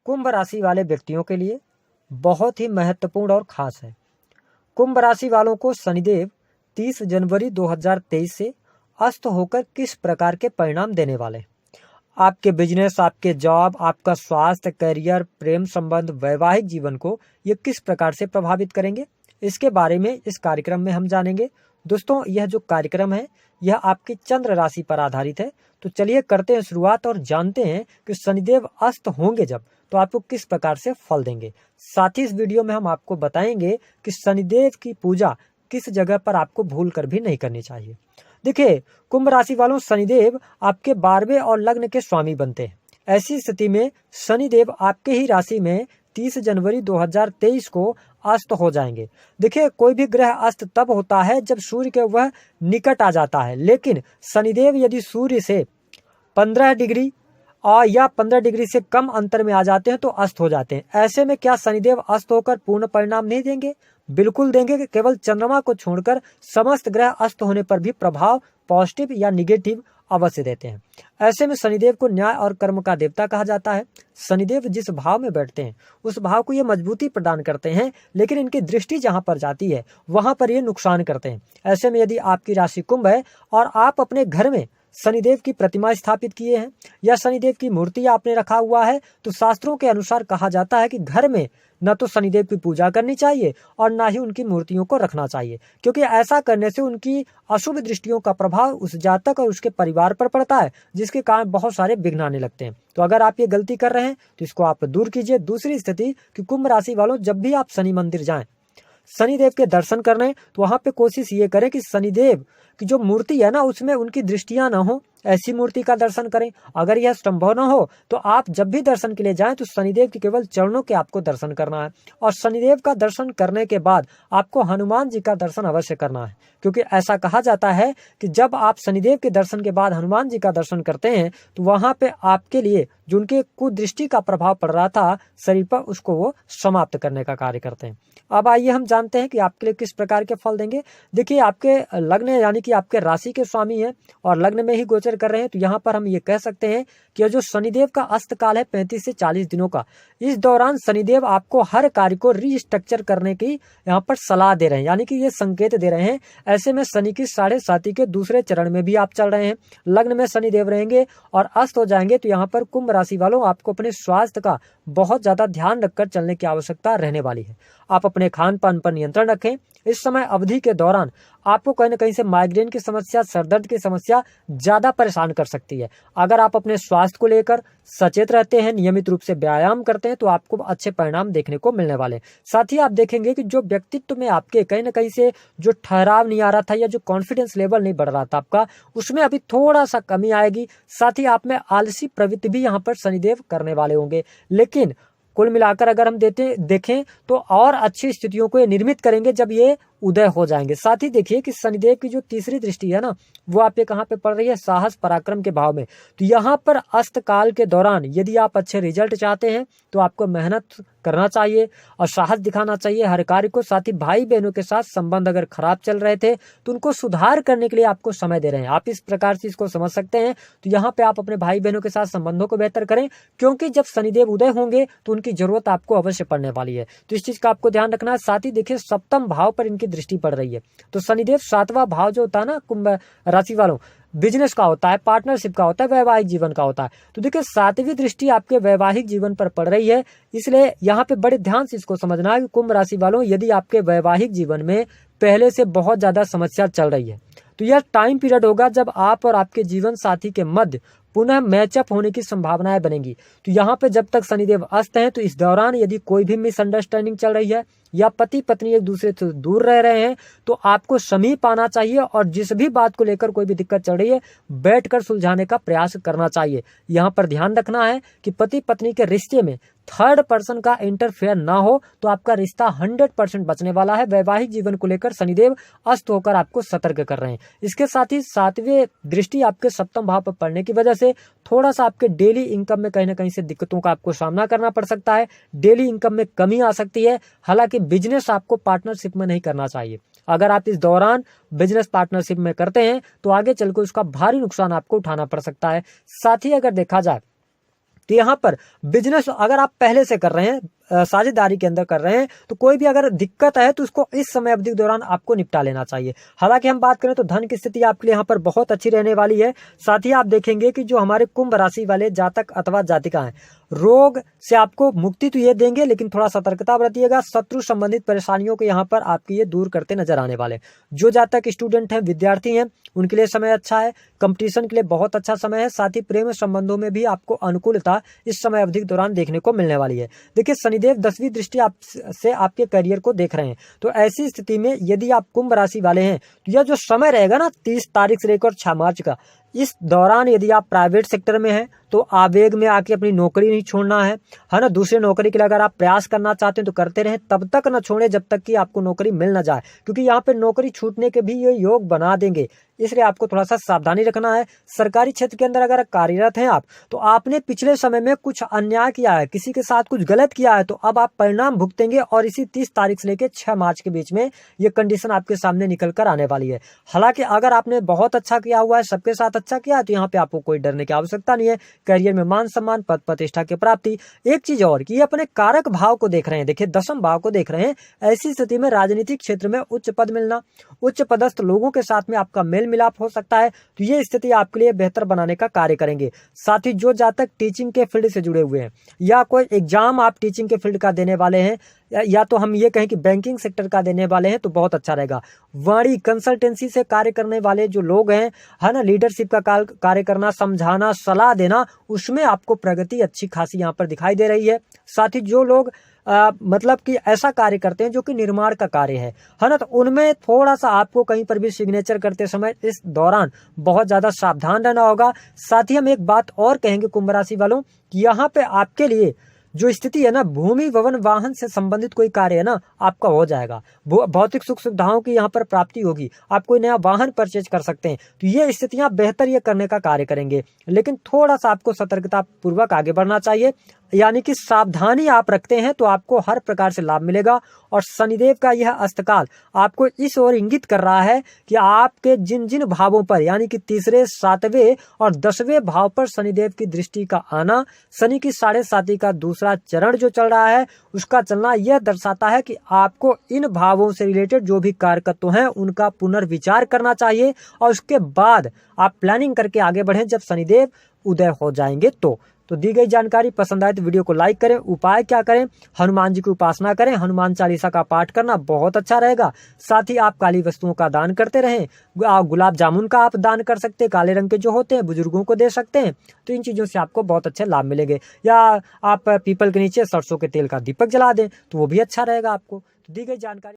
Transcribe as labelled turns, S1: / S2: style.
S1: कुंभ राशि वाले व्यक्तियों के लिए बहुत ही महत्वपूर्ण और खास है। कुंभ राशि वालों को शनिदेव 30 जनवरी 2023 से अस्त होकर किस प्रकार के परिणाम देने वाले हैं। आपके बिजनेस, आपके जॉब, आपका स्वास्थ्य, करियर, प्रेम संबंध, वैवाहिक जीवन को ये किस प्रकार से प्रभावित करेंगे, इसके बारे में इस कार्यक्रम में हम जानेंगे। दोस्तों, यह जो कार्यक्रम है यह आपकी चंद्र राशि पर आधारित है। तो चलिए करते हैं शुरुआत और जानते हैं कि शनिदेव अस्त होंगे जब तो आपको किस प्रकार से फल देंगे। साथ ही इस वीडियो में हम आपको बताएंगे कि शनिदेव की पूजा किस जगह पर आपको भूल कर भी नहीं करनी चाहिए। देखिए, कुंभ राशि वालों, शनिदेव आपके 12वें और लग्न के स्वामी बनते हैं। ऐसी स्थिति में शनिदेव आपके ही राशि में 30 जनवरी 2023 को अस्त हो जाएंगे। देखिए, कोई भी ग्रह अस्त तब होता है जब सूर्य के वह निकट आ जाता है, लेकिन शनिदेव यदि सूर्य से 15 डिग्री या 15 डिग्री से कम अंतर में आ जाते हैं तो अस्त हो जाते हैं। ऐसे में क्या शनिदेव अस्त होकर पूर्ण परिणाम नहीं देंगे? बिल्कुल देंगे। केवल चंद्रमा को छोड़कर समस्त ग्रह अस्त होने पर भी प्रभाव पॉजिटिव या निगेटिव अवश्य देते हैं। ऐसे में शनिदेव को न्याय और कर्म का देवता कहा जाता है। शनिदेव जिस भाव में बैठते हैं उस भाव को ये मजबूती प्रदान करते हैं, लेकिन इनकी दृष्टि जहां पर जाती है वहां पर ये नुकसान करते हैं। ऐसे में यदि आपकी राशि कुंभ है और आप अपने घर में शनिदेव की प्रतिमा स्थापित किए हैं या शनिदेव की मूर्ति आपने रखा हुआ है, तो शास्त्रों के अनुसार कहा जाता है कि घर में न तो शनिदेव की पूजा करनी चाहिए और ना ही उनकी मूर्तियों को रखना चाहिए, क्योंकि ऐसा करने से उनकी अशुभ दृष्टियों का प्रभाव उस जातक और उसके परिवार पर पड़ता है, जिसके कारण बहुत सारे विघ्न आने लगते हैं। तो अगर आप ये गलती कर रहे हैं तो इसको आप दूर कीजिए। दूसरी स्थिति कि कुंभ राशि वालों, जब भी आप शनि मंदिर जाएं, शनिदेव के दर्शन करने, तो वहां पे कोशिश ये करें कि शनिदेव की जो मूर्ति है ना उसमें उनकी दृष्टियां ना हो, ऐसी मूर्ति का दर्शन करें। अगर यह संभव ना हो तो आप जब भी दर्शन के लिए जाएं तो शनिदेव के केवल चरणों के आपको दर्शन करना है, और शनिदेव का दर्शन करने के बाद आपको हनुमान जी का दर्शन अवश्य करना है, क्योंकि ऐसा कहा जाता है कि जब आप शनिदेव के दर्शन के बाद हनुमान जी का दर्शन करते हैं तो वहां पे आपके लिए जो उनके कुदृष्टि का प्रभाव पड़ रहा था शरीर पर, उसको वो समाप्त करने का कार्य करते हैं। अब आइए हम जानते हैं कि आपके लिए किस प्रकार के फल देंगे। देखिए, आपके लग्न यानी कि आपके राशि के स्वामी हैं और लग्न में ही गोचर कर रहे हैं, तो यहाँ पर हम ये कह सकते हैं कि जो शनिदेव का अस्त काल है 35 से 40 दिनों का, इस दौरान शनिदेव आपको हर कार्य को रीस्ट्रक्चर करने की यहाँ पर सलाह दे रहे हैं, यानी कि ये संकेत दे रहे हैं। ऐसे में शनि की 7.5 के दूसरे चरण में भी आप चल रहे हैं, लग्न में शनिदेव रहेंगे और अस्त हो जाएंगे। तो यहाँ पर कुंभ राशि वालों, आपको अपने स्वास्थ्य का बहुत ज्यादा ध्यान रखकर चलने की आवश्यकता रहने वाली है। आप अपने खान पान पर नियंत्रण रखें। इस समय अवधि के दौरान आपको कहीं न कहीं से माइग्रेन की समस्या, सरदर्द की समस्या ज्यादा परेशान कर सकती है। अगर आप अपने स्वास्थ्य को लेकर सचेत रहते हैं, नियमित रूप से व्यायाम करते हैं, तो आपको अच्छे परिणाम देखने को मिलने वाले हैं। साथ ही आप देखेंगे कि जो व्यक्तित्व में आपके कहीं न कहीं से जो ठहराव नहीं आ रहा था या जो कॉन्फिडेंस लेवल नहीं बढ़ रहा था आपका, उसमें अभी थोड़ा सा कमी आएगी। साथ ही आप में आलसी प्रवृत्ति भी यहाँ पर शनिदेव करने वाले होंगे, लेकिन कुल मिलाकर अगर हम देखें तो और अच्छी स्थितियों को ये निर्मित करेंगे जब ये उदय हो जाएंगे। साथ ही देखिए कि शनिदेव की जो तीसरी दृष्टि है ना, वो आप पे कहाँ पे पड़ रही है? साहस पराक्रम के भाव में। तो यहाँ पर अस्त काल के दौरान यदि आप अच्छे रिजल्ट चाहते हैं तो आपको मेहनत करना चाहिए और साहस दिखाना चाहिए हर कार्य को। साथ ही भाई बहनों के साथ संबंध अगर खराब चल रहे थे तो उनको सुधार करने के लिए आपको समय दे रहे हैं, आप इस प्रकार से इसको समझ सकते हैं। तो यहाँ पे आप अपने भाई बहनों के साथ संबंधों को बेहतर करें, क्योंकि जब शनिदेव उदय होंगे तो उनकी जरूरत आपको अवश्य पड़ने वाली है। तो इस चीज का आपको ध्यान रखना है। साथ ही देखिए, सप्तम भाव पर इनकी दृष्टि पड़ रही है, तो शनिदेव 7वां भाव जो होता है ना कुंभ राशि वालों, बिजनेस का होता है, पार्टनरशिप का होता है, वैवाहिक जीवन का होता है। तो देखिए, 7वीं दृष्टि आपके वैवाहिक जीवन पर पड़ रही है, इसलिए यहाँ पे बड़े ध्यान से इसको समझना है कि कुंभ राशि वालों, यदि आपके वैवाहिक जीवन में पहले से बहुत ज्यादा समस्या चल रही है तो यह टाइम पीरियड होगा जब आप और आपके जीवन साथी के मध्य पुनः मैचअप होने की संभावनाएं बनेंगी। तो यहाँ पे जब तक शनिदेव अस्त हैं तो इस दौरान यदि कोई भी मिसअंडरस्टैंडिंग चल रही है या पति पत्नी एक दूसरे से दूर रह रहे हैं तो आपको समीप आना चाहिए और जिस भी बात को लेकर कोई भी दिक्कत चल रही है बैठकर सुलझाने का प्रयास करना चाहिए। यहाँ पर ध्यान रखना है कि पति पत्नी के रिश्ते में थर्ड पर्सन का इंटरफेयर ना हो तो आपका रिश्ता 100% बचने वाला है। वैवाहिक जीवन को लेकर शनिदेव अस्त होकर आपको सतर्क कर रहे हैं। इसके साथ ही 7वें दृष्टि आपके सप्तम भाव पर पड़ने की वजह से थोड़ा सा आपके डेली इनकम में कहीं ना कहीं से दिक्कतों का आपको सामना करना पड़ सकता है। डेली इनकम में कमी आ सकती है। हालांकि बिजनेस आपको पार्टनरशिप में नहीं करना चाहिए। अगर आप इस दौरान बिजनेस पार्टनरशिप में करते हैं तो आगे चलकर उसका भारी नुकसान आपको उठाना पड़ सकता है। साथ ही अगर देखा जाए कि यहाँ पर बिजनेस अगर आप पहले से कर रहे हैं, साझेदारी के अंदर कर रहे हैं, तो कोई भी अगर दिक्कत है तो उसको इस समय अवधि के दौरान आपको निपटा लेना चाहिए। हालांकि हम बात करें तो धन की स्थिति आपके लिए यहाँ पर बहुत अच्छी रहने वाली है। साथ ही आप देखेंगे कि जो हमारे कुंभ राशि वाले जातक अथवा जातिका हैं, रोग से आपको मुक्ति तो ये देंगे, लेकिन थोड़ा सतर्कता बरतिएगा। शत्रु संबंधित परेशानियों को यहाँ पर आपके ये दूर करते नजर आने वाले। जो जातक स्टूडेंट हैं, विद्यार्थी हैं, उनके लिए समय अच्छा है। कंपटीशन के लिए बहुत अच्छा समय है। साथ ही प्रेम संबंधों में भी आपको अनुकूलता इस समय अवधि के दौरान देखने को मिलने वाली है। देखिए, शनिदेव 10वीं दृष्टि से आपके करियर को देख रहे हैं, तो ऐसी स्थिति में यदि आप कुंभ राशि वाले हैं तो यह जो समय रहेगा ना 30 तारीख से लेकर 6 मार्च का, इस दौरान यदि आप प्राइवेट सेक्टर में हैं तो आवेग में आके अपनी नौकरी नहीं छोड़ना है ना। दूसरे नौकरी के लिए अगर आप प्रयास करना चाहते हैं तो करते रहें, तब तक न छोड़ें जब तक कि आपको नौकरी मिल न जाए, क्योंकि यहाँ पे नौकरी छूटने के भी ये योग बना देंगे। इसलिए आपको थोड़ा सा सावधानी रखना है। सरकारी क्षेत्र के अंदर अगर कार्यरत हैं आप, तो आपने पिछले समय में कुछ अन्याय किया है, किसी के साथ कुछ गलत किया है, तो अब आप परिणाम भुगतेंगे। और इसी 30 तारीख से लेकर 6 मार्च के बीच में ये कंडीशन आपके सामने निकल कर आने वाली है। हालांकि अगर आपने बहुत अच्छा किया हुआ है, सबके साथ अच्छा किया है, तो यहाँ पे आपको कोई डरने की आवश्यकता नहीं है। करियर में मान सम्मान, पद प्रतिष्ठा की प्राप्ति। एक चीज और कि अपने कारक भाव को देख रहे हैं, देखिए 10वें भाव को देख रहे हैं। ऐसी स्थिति में राजनीतिक क्षेत्र में उच्च पद मिलना, उच्च पदस्थ लोगों के साथ में आपका मेल मिलाप हो सकता है, तो ये स्थिति आपके लिए बेहतर बनाने का कार्य करेंगे। साथ ही जो जातक टीचिंग के फील्ड से जुड़े हुए हैं या कोई एग्जाम आप टीचिंग के फील्ड का देने वाले हैं, या तो हम ये कहें कि बैंकिंग सेक्टर का देने वाले हैं, तो बहुत अच्छा रहेगा। वाणी कंसल्टेंसी से कार्य करने वाले जो लोग हैं, है ना, लीडरशिप का कार्य करना, समझाना, सलाह देना, उसमें आपको प्रगति अच्छी खासी यहाँ पर दिखाई दे रही है। साथ ही जो लोग मतलब कि ऐसा कार्य करते हैं जो कि निर्माण का कार्य है ना, तो उनमें थोड़ा सा आपको कहीं पर भी सिग्नेचर करते समय इस दौरान बहुत ज्यादा सावधान रहना होगा। साथ ही हम एक बात और कहेंगे कुंभ राशि वालों कि यहाँ पे आपके लिए जो स्थिति है ना, भूमि भवन वाहन से संबंधित कोई कार्य है ना, आपका हो जाएगा। भौतिक सुख सुविधाओं की यहाँ पर प्राप्ति होगी, आप कोई नया वाहन परचेज कर सकते हैं, तो ये स्थितियां बेहतर ये करने का कार्य करेंगे। लेकिन थोड़ा सा आपको सतर्कता पूर्वक आगे बढ़ना चाहिए, यानी कि सावधानी आप रखते हैं तो आपको हर प्रकार से लाभ मिलेगा। और शनिदेव का यह अस्तकाल आपको इस ओर इंगित कर रहा है कि आपके जिन जिन भावों पर, यानी कि तीसरे, 7वें और 10वें भाव पर शनिदेव की दृष्टि का आना, शनि की 7.5 का दूसरा चरण जो चल रहा है उसका चलना, यह दर्शाता है कि आपको इन भावों से रिलेटेड जो भी कारकत्व हैं उनका पुनर्विचार करना चाहिए, और उसके बाद आप प्लानिंग करके आगे बढ़ें जब शनिदेव उदय हो जाएंगे। तो दी गई जानकारी पसंद आए तो वीडियो को लाइक करें। उपाय क्या करें? हनुमान जी की उपासना करें, हनुमान चालीसा का पाठ करना बहुत अच्छा रहेगा। साथ ही आप काली वस्तुओं का दान करते रहें। गुलाब जामुन का आप दान कर सकते हैं, काले रंग के जो होते हैं, बुजुर्गों को दे सकते हैं। तो इन चीजों से आपको बहुत अच्छे लाभ मिलेंगे। या आप पीपल के नीचे सरसों के तेल का दीपक जला दें तो वो भी अच्छा रहेगा आपको। तो दी गई जानकारी